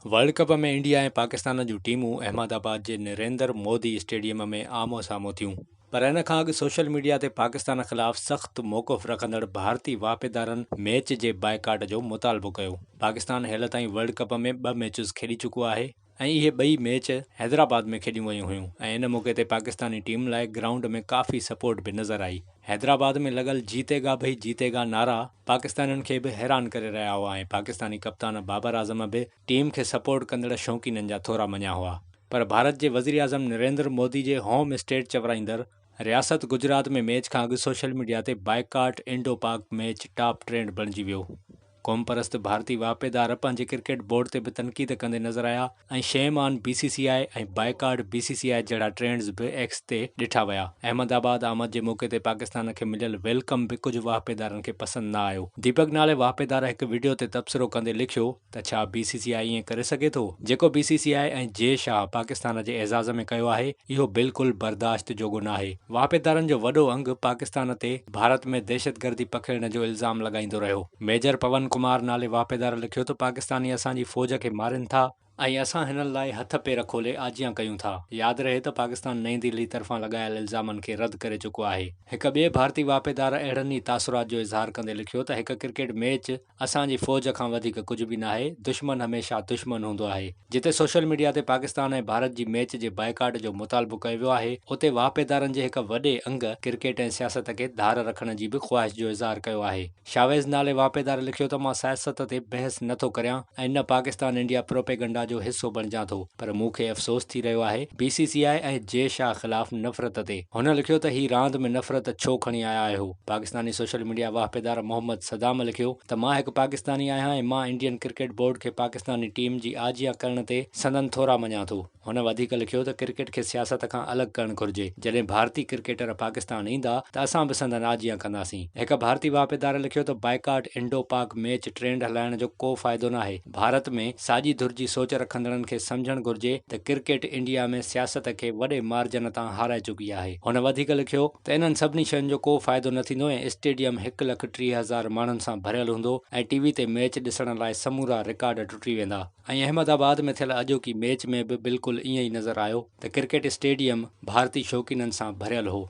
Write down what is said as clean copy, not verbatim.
World कप में India ऐं पाकिस्तान जूं टीमूं अहमदाबाद जे नरेंद्र मोदी स्टेडियम में आम्हूं साम्हूं थियूं। पर इन खां अॻु सोशल मीडिया ते पाकिस्तान ख़िलाफ़ सख़्तु मौक़िफ़ रखंदड़ भारतीय वापेदारनि मैच जे बाइकाट जो मुतालबो कयो। पाकिस्तान हेल ताईं वर्ल्ड कप में 2 मैचुस खेॾी चुको आहे ऐं इहे ॿई मैच हैदराबाद में खेॾियूं वयूं हुयूं ऐं इन मौक़े ते पाकिस्तानी टीम लाइ ग्राउंड में काफ़ी सपोर्ट बि नज़र आई। हैदराबाद में लॻल जीतेगा भई जीतेगा नारा पाकिस्तानियुनि खे बि हैरान करे रहिया हुआ ऐं पाकिस्तानी कप्तान बाबर आज़म बि टीम खे सपोर्ट कंदड़ शौक़ीननि जा थोरा मञिया हुआ। पर भारत जे वज़ीर आज़म नरेंद्र मोदी जे होम स्टेट चवराईंदड़ रियासत गुजरात में मैच खां अॻु सोशल मीडिया ते बाइकाट इंडो पाक मैच टॉप ट्रेंड बणिजी वियो। क़ौम परस्त भारतीय वापेदार पंहिंजे क्रिकेट बोर्ड ते बि तनक़ीद कंदे नज़र आया ऐं शेम ऑन BCCI ऐं बाइकाट BCCI जहिड़ा ट्रेंड्स बि एक्स ते ॾिठा विया। अहमदाबाद आमद जे मौक़े ते पाकिस्तान खे मिलियल वेलकम बि कुझु वापेदारनि खे पसंदि न आयो। दीपक नाले वापेदार हिकु वीडियो ते तबसरो कंदे लिखियो त छा BCCI ईअं करे सघे थो? जेको BCCI ऐं जे शाह पाकिस्तान जे एज़ाज़ में कयो आहे इहो बिल्कुलु बर्दाश्त जोॻो नाहे। वापेदारनि जो वॾो अंग पाकिस्तान ते भारत में दहशतगर्दी पखिड़ण जो इल्ज़ाम लॻाईंदो रहियो। मेजर पवन कुमार नाले वापेदार लिखियो त पाकिस्तानी असांजी फ़ौज खे मारनि था ऐं असां हिननि लाइ हथ पेर खोले आजियां कयूं था। यादि रहे त पाकिस्तान नईं दिल्ली तरफ़ां लॻायल इल्ज़ामनि खे रद्द करे चुको आहे। हिकु ॿिए भारतीय वापेदार अहिड़नि ई तासुरात जो इज़हार कंदे लिखियो त हिकु क्रिकेट मैच असांजी फ़ौज खां वधीक कुझु बि न आहे। दुश्मन हमेशह दुश्मन हूंदो आहे। जिते सोशल मीडिया ते पाकिस्तान ऐं भारत जी मैच जे बाइकाट जो मुतालबो कयो वियो आहे उते वापेदारनि जे हिकु वॾे अंग क्रिकेट ऐं सियासत खे धार रखण जी बि ख़्वाहिश जो इज़हार कयो आहे। शावेज़ नाले वापेदार लिखियो त मां सियासत ते बहस नथो करियां ऐं न पाकिस्तान इंडिया प्रोपेगंडा जो हिसो बणिजां थो, पर मूंखे अफ़सोस थी रहियो आहे BCCI ऐं जे शाह ख़िलाफ़ नफ़रत ते। हुन लिखियो त ही रांदि में नफ़रत छो खणी आया आहियो। पाकिस्तानी सोशल मीडिया वापेदार मोहम्मद सदाम लिखियो त मां हिकु पाकिस्तानी आहियां ऐं मां इंडियन क्रिकेट बोर्ड खे पाकिस्तानी टीम जी आजियां करण ते संदन थोरा मञां थो। हुन वधीक लिखियो त क्रिकेट खे सियासत खां अलॻि करणु घुर्जे। जॾहिं भारतीय क्रिकेटर पाकिस्तान ईंदा त असां बि संदन आजियां कंदासीं। हिकु भारतीय वापेदार लिखियो त बाइकाट इंडो पाक मैच ट्रेंड हलाइण जो को फ़ाइदो न आहे। भारत में साॼी धुर जी सोच रखंदड़नि खे सम्झणु घुर्जे त क्रिकेट इंडिया में सियासत खे वॾे मार्जन तां हाराए चुकी आहे। हुन वधीक लिखियो त इन्हनि सभिनी शयुनि जो को फ़ाइदो न थींदो ऐं स्टेडियम 1,30,000 माण्हुनि सां भरियल हूंदो ऐं टीवी ते मैच ॾिसण लाइ समूरा रिकॉर्ड टुटी वेंदा। ऐं अहमदाबाद में थियल अॼोकी मैच में बि बिल्कुलु ईअं ई नज़र आयो त क्रिकेट स्टेडियम भारतीय शौक़ीननि सां भरियल हो।